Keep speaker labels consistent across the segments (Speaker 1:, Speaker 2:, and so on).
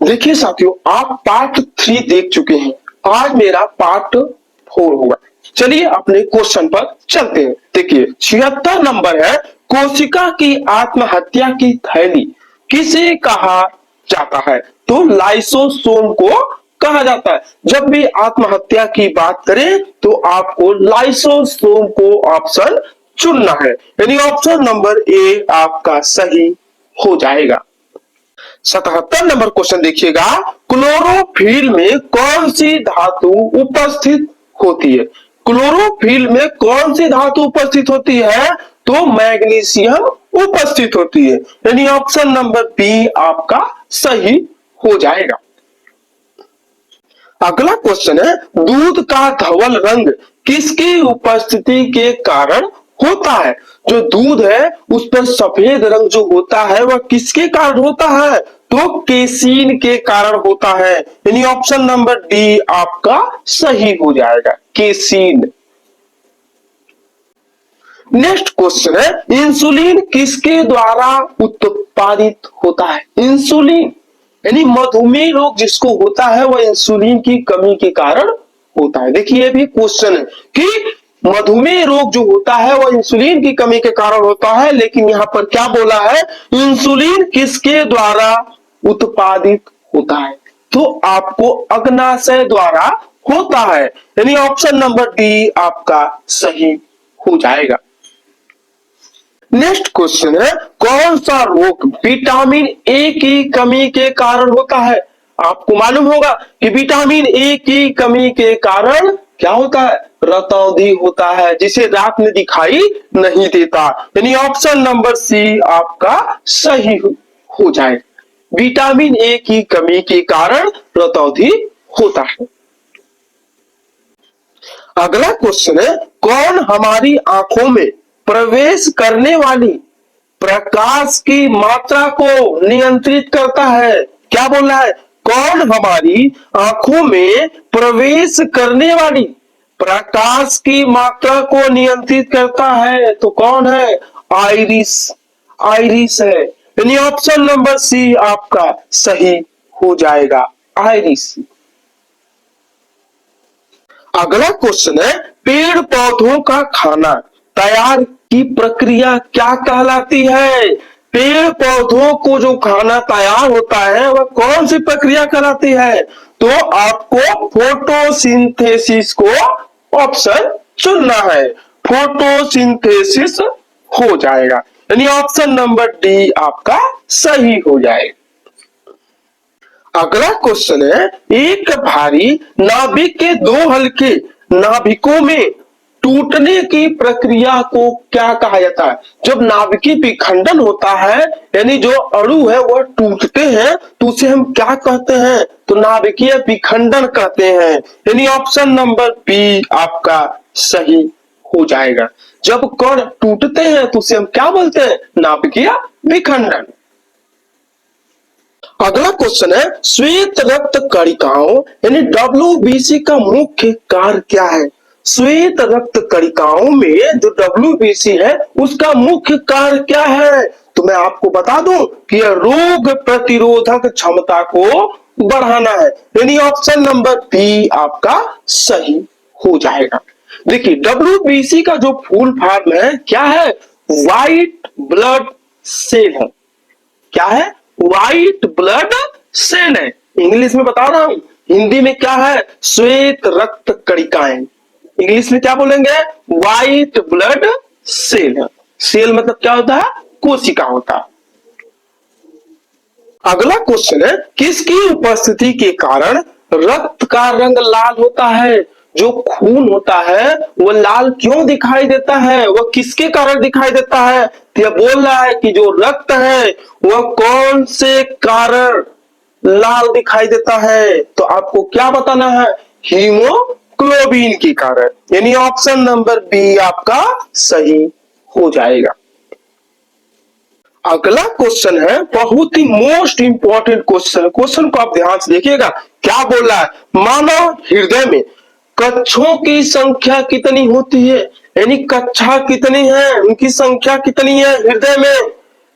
Speaker 1: देखिए साथियों, आप पार्ट 3 देख चुके हैं। आज मेरा पार्ट 4 होगा। चलिए अपने क्वेश्चन पर चलते हैं। देखिए 76 नंबर है, कोशिका की आत्महत्या की थैली किसे कहा जाता है? तो लाइसोसोम को कहा जाता है। जब भी आत्महत्या की बात करें तो आपको लाइसोसोम को ऑप्शन चुनना है, यानी ऑप्शन नंबर ए आपका सही हो जाएगा। 77 नंबर क्वेश्चन देखिएगा, क्लोरोफिल में कौन सी धातु उपस्थित होती है? क्लोरोफिल में कौन सी धातु उपस्थित होती है? तो मैग्नीशियम उपस्थित होती है, यानी ऑप्शन नंबर बी आपका सही हो जाएगा। अगला क्वेश्चन है, दूध का धवल रंग किसकी उपस्थिति के कारण होता है? जो दूध है उस पर सफेद रंग जो होता है वह किसके कारण होता है? तो केसीन के कारण होता है, यानी ऑप्शन नंबर डी आपका सही हो जाएगा, केसीन। नेक्स्ट क्वेश्चन है, इंसुलिन किसके द्वारा उत्पादित होता है? इंसुलिन यानी मधुमेह रोग जिसको होता है वह इंसुलिन की कमी के कारण होता है। देखिए ये भी क्वेश्चन है कि मधुमेह रोग जो होता है वह इंसुलिन की कमी के कारण होता है, लेकिन यहां पर क्या बोला है? इंसुलिन किसके द्वारा उत्पादित होता है? तो आपको अग्नाशय द्वारा होता है, यानी ऑप्शन नंबर डी आपका सही हो जाएगा। नेक्स्ट क्वेश्चन है, कौन सा रोग विटामिन ए की कमी के कारण होता है? आपको मालूम होगा कि विटामिन ए की कमी के कारण क्या होता है? रतौंधी होता है, जिसे रात में दिखाई नहीं देता, यानी ऑप्शन नंबर सी आपका सही हो जाए। विटामिन ए की कमी के कारण रतौंधी होता है। अगला क्वेश्चन है, कौन हमारी आंखों में प्रवेश करने वाली प्रकाश की मात्रा को नियंत्रित करता है? क्या बोल रहा है? कौन हमारी आंखों में प्रवेश करने वाली प्रकाश की मात्रा को नियंत्रित करता है? तो कौन है? आइरिस, आइरिस है, यानी ऑप्शन नंबर सी आपका सही हो जाएगा, आइरिस। अगला क्वेश्चन है, पेड़ पौधों का खाना तैयार की प्रक्रिया क्या कहलाती है? पेड़ पौधों को जो खाना तैयार होता है वह कौन सी प्रक्रिया कहलाती है? तो आपको फोटोसिंथेसिस को ऑप्शन चुनना है, फोटोसिंथेसिस हो जाएगा, यानी ऑप्शन नंबर डी आपका सही हो जाएगा। अगला क्वेश्चन है, एक भारी नाभिक के दो हल्के नाभिकों में टूटने की प्रक्रिया को क्या कहा जाता है? जब नाभिकीय विखंडन होता है यानी जो अणु है वह टूटते हैं तो उसे हम क्या कहते हैं? तो नाभिकीय विखंडन कहते हैं, यानी ऑप्शन नंबर बी आपका सही हो जाएगा। जब कण टूटते हैं तो उसे हम क्या बोलते हैं? नाभिकीय विखंडन। अगला क्वेश्चन है, श्वेत रक्त कणिकाओं यानी डब्ल्यूबीसी का मुख्य कार्य क्या है? श्वेत रक्त कणिकाओं में जो डब्ल्यूबीसी है उसका मुख्य कार्य क्या है? तो मैं आपको बता दूं कि यह रोग प्रतिरोधक क्षमता को बढ़ाना है, यानी ऑप्शन नंबर बी आपका सही हो जाएगा। देखिए डब्ल्यूबीसी का जो फुल फॉर्म है क्या है? व्हाइट ब्लड सेल है। क्या है? व्हाइट ब्लड सेल है। इंग्लिश में बता रहा हूं, हिंदी में क्या है? श्वेत रक्त कणिकाएं। इंग्लिश में क्या बोलेंगे? व्हाइट ब्लड सेल है। सेल मतलब क्या होता है? कोशिका होता है। अगला क्वेश्चन है, किसकी उपस्थिति के कारण रक्त का रंग लाल होता है? जो खून होता है वो लाल क्यों दिखाई देता है? वह किसके कारण दिखाई देता है? तो यह बोल रहा है कि जो रक्त है वह कौन से कारण लाल दिखाई देता है? तो आपको क्या बताना है? हीमोग्लोबिन के कारण, यानी ऑप्शन नंबर बी आपका सही हो जाएगा। अगला क्वेश्चन है बहुत ही मोस्ट इंपॉर्टेंट क्वेश्चन। क्वेश्चन को आप ध्यान से देखिएगा। क्या बोल रहा है? मानव हृदय में कक्षों की संख्या कितनी होती है? यानी कक्षा कितनी है, उनकी संख्या कितनी है हृदय में?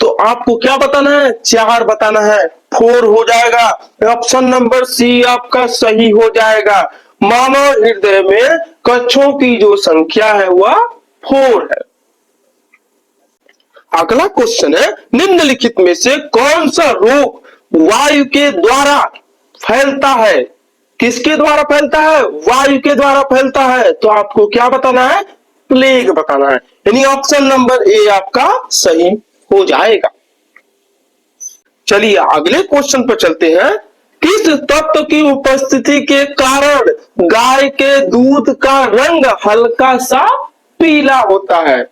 Speaker 1: तो आपको क्या बताना है? 4 बताना है। 4 हो जाएगा। ऑप्शन नंबर सी आपका सही हो जाएगा। मानव हृदय में कक्षों की जो संख्या है वह 4 है। अगला क्वेश्चन है, निम्नलिखित में से कौन सा रोग वायु के द्वारा फैलता है? किसके द्वारा फैलता है? वायु के द्वारा फैलता है। तो आपको क्या बताना है? प्लेग बताना है। यानी ऑप्शन नंबर ए आपका सही हो जाएगा। चलिए अगले क्वेश्चन पर चलते हैं। किस तत्व की उपस्थिति के कारण गाय के दूध का रंग हल्का सा पीला होता है?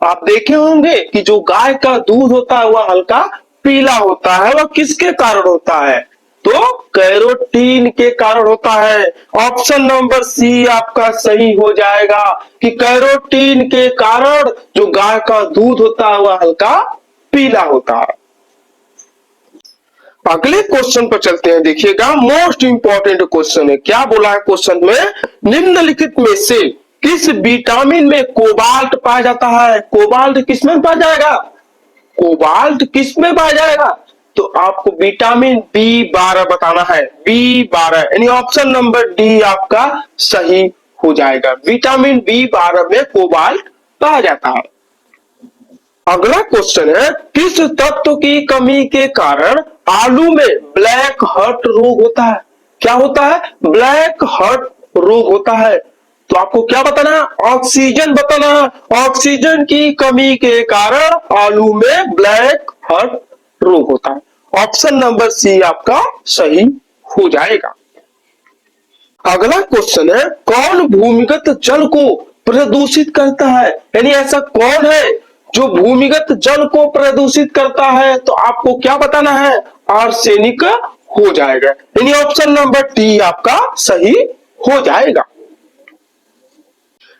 Speaker 1: आप देखे होंगे कि जो गाय का दूध होता है वह हल्का पीला होता है, वह किसके कारण होता है? तो कैरोटीन के कारण होता है। ऑप्शन नंबर सी आपका सही हो जाएगा कि कैरोटीन के कारण जो गाय का दूध होता है वह हल्का पीला होता है। अगले क्वेश्चन पर चलते हैं। देखिएगा, मोस्ट इंपॉर्टेंट क्वेश्चन है। क्या बोला है क्वेश्चन में? निम्नलिखित में से किस विटामिन में कोबाल्ट पाया जाता है? कोबाल्ट किस में पाया जाएगा? कोबाल्ट किस में पाया जाएगा? तो आपको विटामिन B12 बताना है। B12 यानी ऑप्शन नंबर डी आपका सही हो जाएगा। विटामिन B12 में कोबाल्ट पाया जाता है। अगला क्वेश्चन है, किस तत्व की कमी के कारण आलू में ब्लैक हार्ट रोग होता है? क्या होता है? ब्लैक हार्ट रोग होता है। तो आपको क्या बताना है? ऑक्सीजन बताना है। ऑक्सीजन की कमी के कारण आलू में ब्लैक हार्ट रोग होता है। ऑप्शन नंबर सी आपका सही हो जाएगा। अगला क्वेश्चन है, कौन भूमिगत जल को प्रदूषित करता है? यानी ऐसा कौन है जो भूमिगत जल को प्रदूषित करता है? तो आपको क्या बताना है? आर्सेनिक हो जाएगा। यानी ऑप्शन नंबर डी आपका सही हो जाएगा।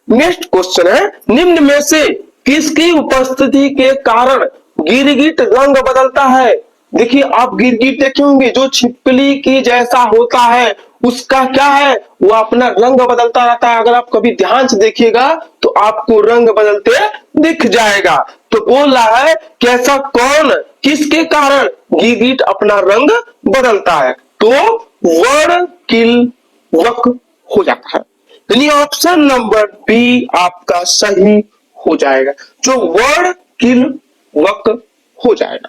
Speaker 1: नेक्स्ट क्वेश्चन है, निम्न में से किसकी उपस्थिति के कारण गिरगिट रंग बदलता है? देखिए, आप गिरगिट देखे होंगे, जो छिपकली की जैसा होता है उसका क्या है? वो अपना रंग बदलता रहता है। अगर आप कभी ध्यान से देखिएगा तो आपको रंग बदलते दिख जाएगा। तो बोल रहा है कि ऐसा कौन, किसके कारण गिरगिट अपना रंग बदलता है? तो वर्ण किल वक हो जाता है। यानी ऑप्शन नंबर बी आपका सही हो जाएगा, जो वर्ण किल वक हो जाएगा।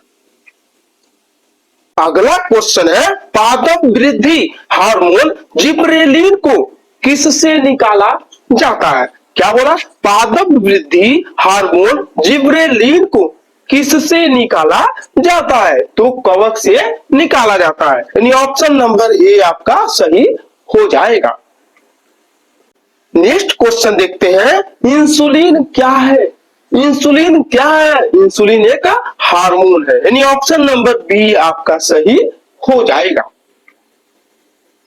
Speaker 1: अगला क्वेश्चन है, पादप वृद्धि हार्मोन जिब्रेलिन को किससे निकाला जाता है? क्या बोला? पादप वृद्धि हार्मोन जिब्रेलिन को किससे निकाला जाता है? तो कवक से निकाला जाता है। यानी ऑप्शन नंबर ए आपका सही हो जाएगा। नेक्स्ट क्वेश्चन देखते हैं, इंसुलिन क्या है? इंसुलिन क्या है? इंसुलिन एक हार्मोन है। यानी ऑप्शन नंबर बी आपका सही हो जाएगा।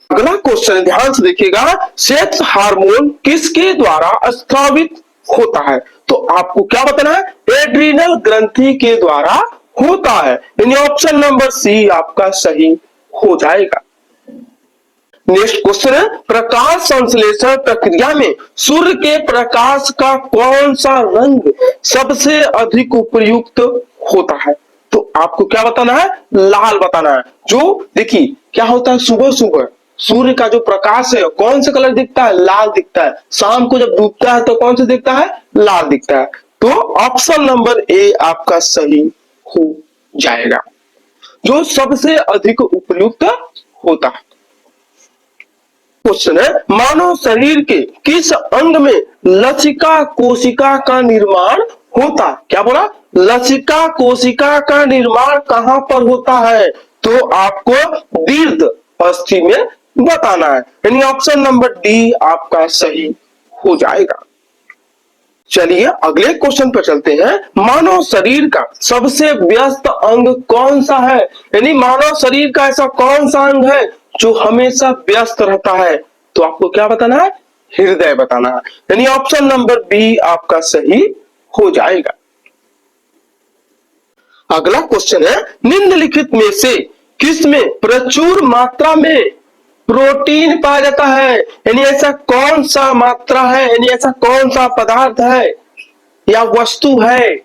Speaker 1: अगला क्वेश्चन ध्यान से देखिएगा, सेक्स हार्मोन किसके द्वारा स्रावित होता है? तो आपको क्या बताना है? एड्रिनल ग्रंथि के द्वारा होता है। यानी ऑप्शन नंबर सी आपका सही हो जाएगा। नेक्स्ट क्वेश्चन है, प्रकाश संश्लेषण प्रक्रिया में सूर्य के प्रकाश का कौन सा रंग सबसे अधिक उपयुक्त होता है? तो आपको क्या बताना है? लाल बताना है। जो देखिए क्या होता है, सुबह सुबह सूर्य का जो प्रकाश है कौन सा कलर दिखता है? लाल दिखता है। शाम को जब डूबता है तो कौन सा दिखता है? लाल दिखता है। तो ऑप्शन नंबर ए आपका सही हो जाएगा, जो सबसे अधिक उपयुक्त होता है। क्वेश्चन है, मानव शरीर के किस अंग में लसिका कोशिका का निर्माण होता है? क्या बोला? लसिका कोशिका का निर्माण कहां पर होता है? तो आपको दीर्घ अस्थि में बताना है। यानी ऑप्शन नंबर डी आपका सही हो जाएगा। चलिए अगले क्वेश्चन पर चलते हैं, मानव शरीर का सबसे व्यस्त अंग कौन सा है? यानी मानव शरीर का ऐसा कौन सा अंग है जो हमेशा व्यस्त रहता है? तो आपको क्या बताना है? हृदय बताना है। यानी ऑप्शन नंबर बी आपका सही हो जाएगा। अगला क्वेश्चन है, निम्नलिखित में से किसमें प्रचुर मात्रा में प्रोटीन पाया जाता है? यानी ऐसा कौन सा मात्रा है, यानी ऐसा कौन सा पदार्थ है या वस्तु है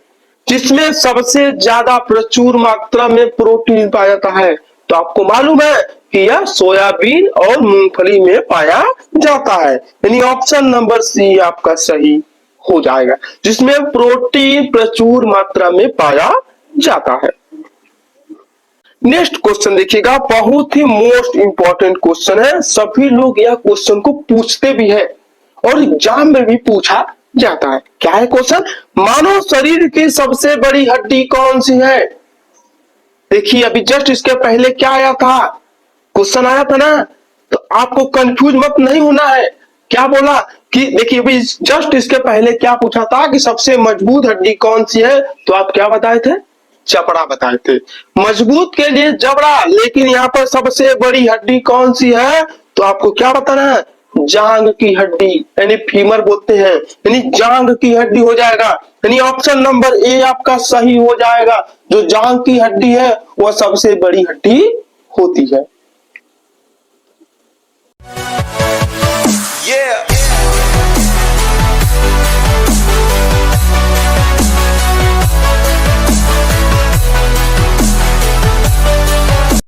Speaker 1: जिसमें सबसे ज्यादा प्रचुर मात्रा में प्रोटीन पाया जाता है? तो आपको मालूम है कि यह सोयाबीन और मूंगफली में पाया जाता है। यानी ऑप्शन नंबर सी आपका सही हो जाएगा, जिसमें प्रोटीन प्रचुर मात्रा में पाया जाता है। नेक्स्ट क्वेश्चन देखिएगा, बहुत ही मोस्ट इंपॉर्टेंट क्वेश्चन है। सभी लोग यह क्वेश्चन को पूछते भी है और एग्जाम में भी पूछा जाता है। क्या है क्वेश्चन? मानव शरीर की सबसे बड़ी हड्डी कौन सी है? देखिए अभी जस्ट इसके पहले क्या आया था, क्वेश्चन आया था ना, तो आपको कंफ्यूज मत नहीं होना है। क्या बोला कि देखिए अभी जस्ट इसके पहले क्या पूछा था कि सबसे मजबूत हड्डी कौन सी है, तो आप क्या बताए थे? जबड़ा बताए थे। मजबूत के लिए जबड़ा, लेकिन यहाँ पर सबसे बड़ी हड्डी कौन सी है, तो आपको क्या बताना है? जांग की हड्डी, यानी फीमर बोलते हैं, यानी जांग की हड्डी हो जाएगा। यानी ऑप्शन नंबर ए आपका सही हो जाएगा। जो जांग की हड्डी है वह सबसे बड़ी हड्डी होती है।